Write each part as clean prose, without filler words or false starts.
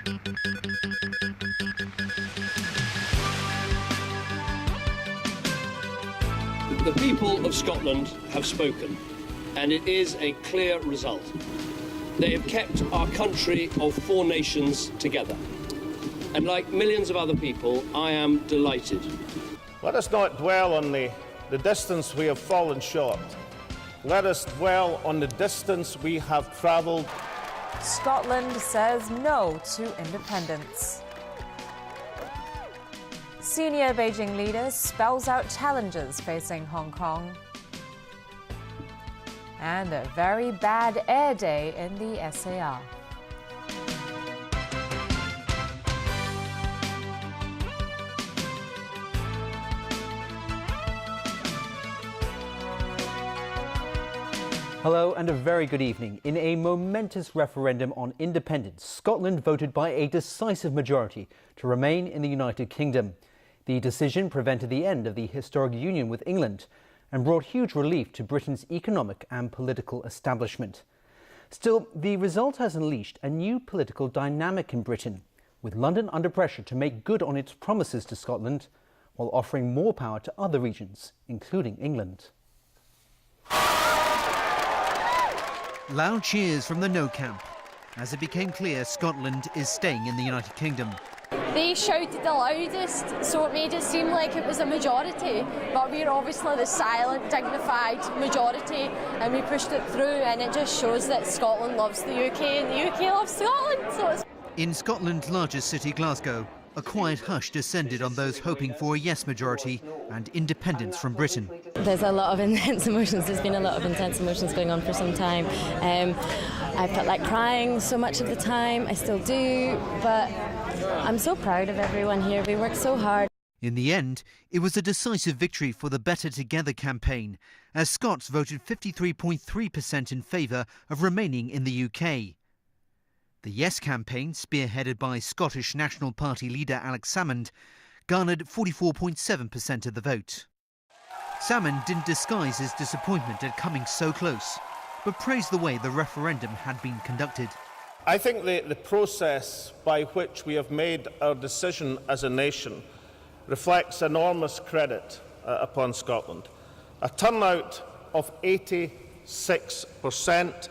The people of Scotland have spoken, and it is a clear result. They have kept our country of 4 nations together. And like millions of other people, I am delighted. Let us not dwell on the distance we have fallen short. Let us dwell on the distance we have travelled. Scotland says no to independence. Senior Beijing leader spells out challenges facing Hong Kong. And a very bad air day in the SAR. Hello and a very good evening. In a momentous referendum on independence, Scotland voted by a decisive majority to remain in the United Kingdom. The decision prevented the end of the historic union with England and brought huge relief to Britain's economic and political establishment. Still, the result has unleashed a new political dynamic in Britain, with London under pressure to make good on its promises to Scotland, while offering more power to other regions, including England. Loud cheers from the No camp as it became clear Scotland is staying in the United Kingdom. They shouted the loudest, so it made it seem like it was a majority, but we're obviously the silent, dignified majority, and we pushed it through, and it just shows that Scotland loves the UK and the UK loves Scotland. So in Scotland's largest city, Glasgow, a quiet hush descended on those hoping for a yes majority and independence from Britain. There's a lot of intense emotions. There's been a lot of intense emotions going on for some time. I felt like crying so much of the time. I still do, but I'm so proud of everyone here. We worked so hard. In the end, it was a decisive victory for the Better Together campaign, as Scots voted 53.3% in favour of remaining in the UK. The Yes campaign, spearheaded by Scottish National Party leader Alex Salmond, garnered 44.7% of the vote. Salmond didn't disguise his disappointment at coming so close, but praised the way the referendum had been conducted. I think the process by which we have made our decision as a nation reflects enormous credit upon Scotland. A turnout of 86%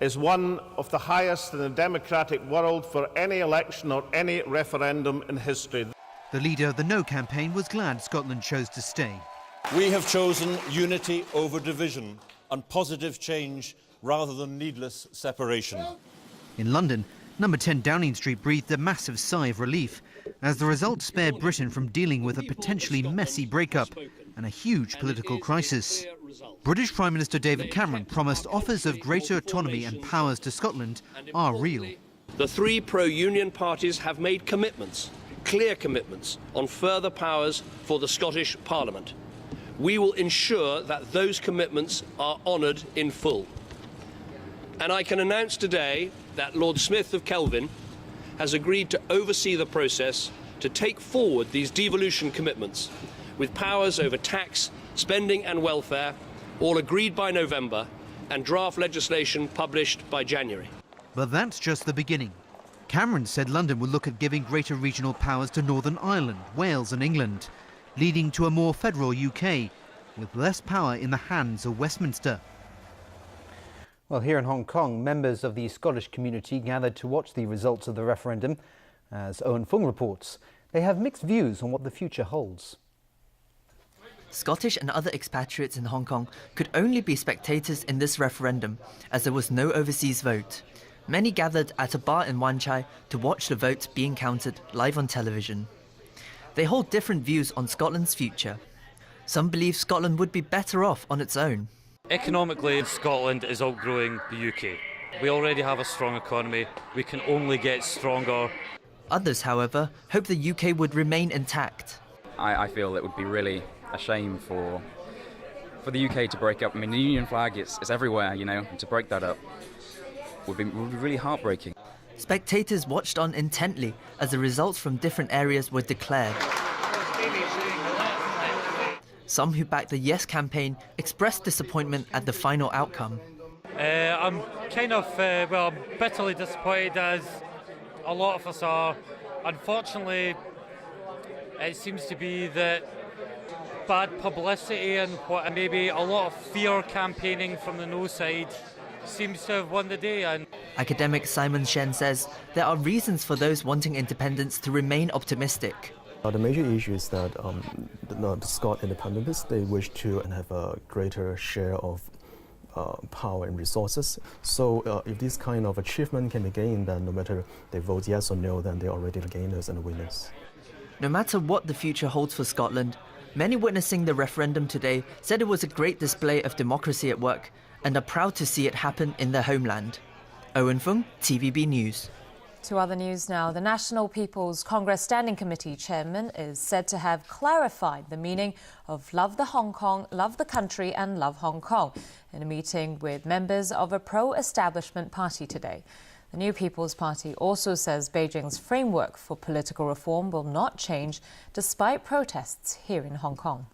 is one of the highest in the democratic world for any election or any referendum in history. The leader of the No campaign was glad Scotland chose to stay. We have chosen unity over division and positive change rather than needless separation. In London, number 10 Downing Street breathed a massive sigh of relief as the result spared Britain from dealing with a potentially messy breakup and a huge political crisis. British Prime Minister David Cameron promised offers of greater autonomy and powers to Scotland are real. The 3 pro-union parties have made commitments, clear commitments, on further powers for the Scottish Parliament. We will ensure that those commitments are honoured in full. And I can announce today that Lord Smith of Kelvin has agreed to oversee the process to take forward these devolution commitments, with powers over tax, spending and welfare, all agreed by November, and draft legislation published by January. But that's just the beginning. Cameron said London would look at giving greater regional powers to Northern Ireland, Wales and England, leading to a more federal UK, with less power in the hands of Westminster. Well, here in Hong Kong, members of the Scottish community gathered to watch the results of the referendum. As Owen Fung reports, they have mixed views on what the future holds. Scottish and other expatriates in Hong Kong could only be spectators in this referendum, as there was no overseas vote. Many gathered at a bar in Wan Chai to watch the votes being counted live on television. They hold different views on Scotland's future. Some believe Scotland would be better off on its own. Economically, Scotland is outgrowing the UK. We already have a strong economy. We can only get stronger. Others, however, hope the UK would remain intact. I feel it would be really a shame for the UK to break up. I mean, the Union flag is everywhere, you know, and to break that up would be really heartbreaking. Spectators watched on intently as the results from different areas were declared. Some who backed the Yes campaign expressed disappointment at the final outcome. I'm kind of, I'm bitterly disappointed as a lot of us are. Unfortunately, it seems to be that bad publicity and maybe a lot of fear campaigning from the no side seems to have won the day. And Academic Simon Shen says there are reasons for those wanting independence to remain optimistic. The major issue is that the Scot independentists, they wish to have a greater share of power and resources. So if this kind of achievement can be gained, then no matter they vote yes or no, then they're already the gainers and the winners. No matter what the future holds for Scotland, many witnessing the referendum today said it was a great display of democracy at work and are proud to see it happen in their homeland. Owen Fung, TVB News. To other news now. The National People's Congress Standing Committee chairman is said to have clarified the meaning of love the Hong Kong, love the country and love Hong Kong in a meeting with members of a pro-establishment party today. The New People's Party also says Beijing's framework for political reform will not change despite protests here in Hong Kong.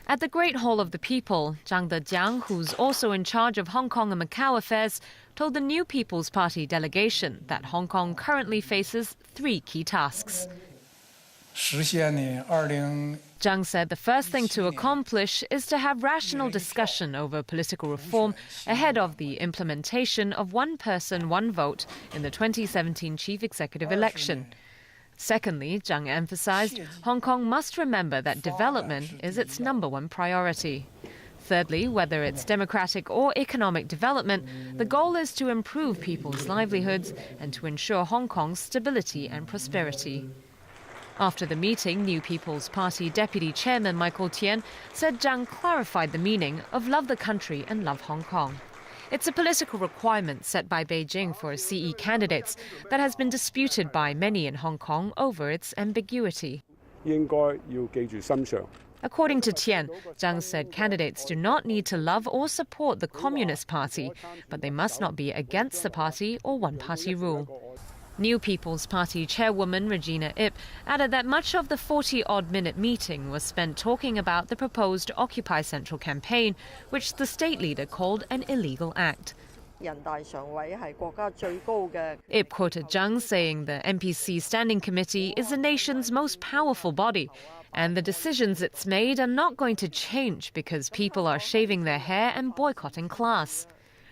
At the Great Hall of the People, Zhang Dejiang, who's also in charge of Hong Kong and Macau affairs, told the New People's Party delegation that Hong Kong currently faces 3 key tasks. Zhang said the first thing to accomplish is to have rational discussion over political reform ahead of the implementation of one person, one vote in the 2017 chief executive election. Secondly, Zhang emphasized Hong Kong must remember that development is its #1 priority. Thirdly, whether it's democratic or economic development, the goal is to improve people's livelihoods and to ensure Hong Kong's stability and prosperity. After the meeting, New People's Party Deputy Chairman Michael Tian said Zhang clarified the meaning of love the country and love Hong Kong. It's a political requirement set by Beijing for CE candidates that has been disputed by many in Hong Kong over its ambiguity. According to Tian, Zhang said candidates do not need to love or support the Communist Party, but they must not be against the party or one-party rule. New People's Party chairwoman Regina Ip added that much of the 40-odd-minute meeting was spent talking about the proposed Occupy Central campaign, which the state leader called an illegal act. Ip quoted Zhang saying the NPC Standing Committee is the nation's most powerful body, and the decisions it's made are not going to change because people are shaving their hair and boycotting class.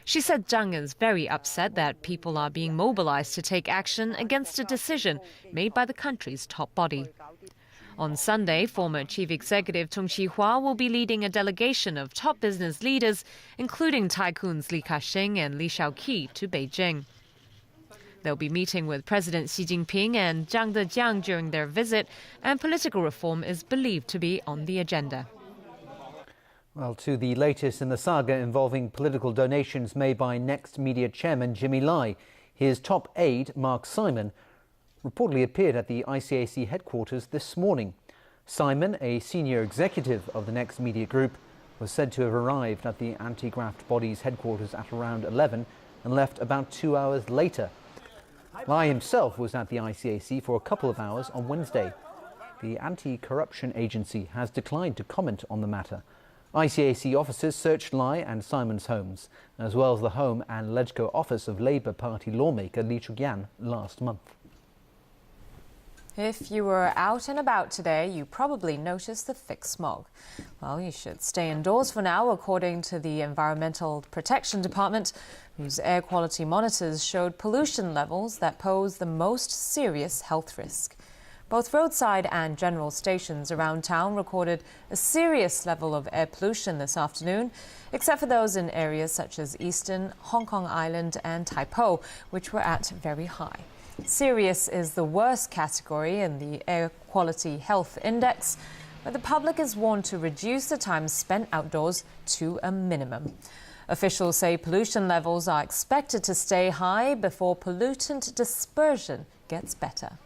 She said Zhang is very upset that people are being mobilized to take action against a decision made by the country's top body. On Sunday, former Chief Executive Tung Chee-hwa will be leading a delegation of top business leaders, including tycoons Li Ka-shing and Li Shaoqi, to Beijing. They'll be meeting with President Xi Jinping and Zhang Dejiang during their visit, and political reform is believed to be on the agenda. Well, to the latest in the saga involving political donations made by Next Media chairman Jimmy Lai, his top aide, Mark Simon, reportedly appeared at the ICAC headquarters this morning. Simon, a senior executive of the Next Media Group, was said to have arrived at the anti-graft body's headquarters at around 11 and left about 2 hours later. Lai himself was at the ICAC for a couple of hours on Wednesday. The anti-corruption agency has declined to comment on the matter. ICAC officers searched Lai and Simon's homes, as well as the home and LegCo office of Labour Party lawmaker Lee Chuk-yan last month. If you were out and about today, you probably noticed the thick smog. Well, you should stay indoors for now, according to the Environmental Protection Department, whose air quality monitors showed pollution levels that pose the most serious health risk. Both roadside and general stations around town recorded a serious level of air pollution this afternoon, except for those in areas such as Eastern, Hong Kong Island and Tai Po, which were at very high. Serious is the worst category in the Air Quality Health Index, where the public is warned to reduce the time spent outdoors to a minimum. Officials say pollution levels are expected to stay high before pollutant dispersion gets better.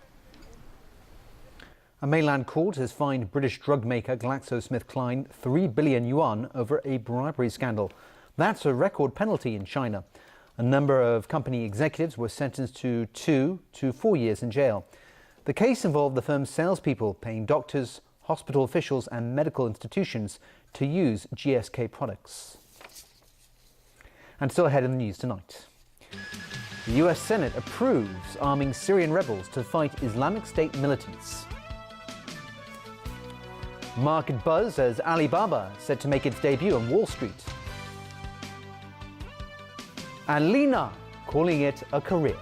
A mainland court has fined British drug maker GlaxoSmithKline 3 billion yuan over a bribery scandal. That's a record penalty in China. A number of company executives were sentenced to 2 to 4 years in jail. The case involved the firm's salespeople paying doctors, hospital officials and medical institutions to use GSK products. And still ahead in the news tonight. The US Senate approves arming Syrian rebels to fight Islamic State militants. Market buzz as Alibaba set to make its debut on Wall Street. And Lina calling it a career.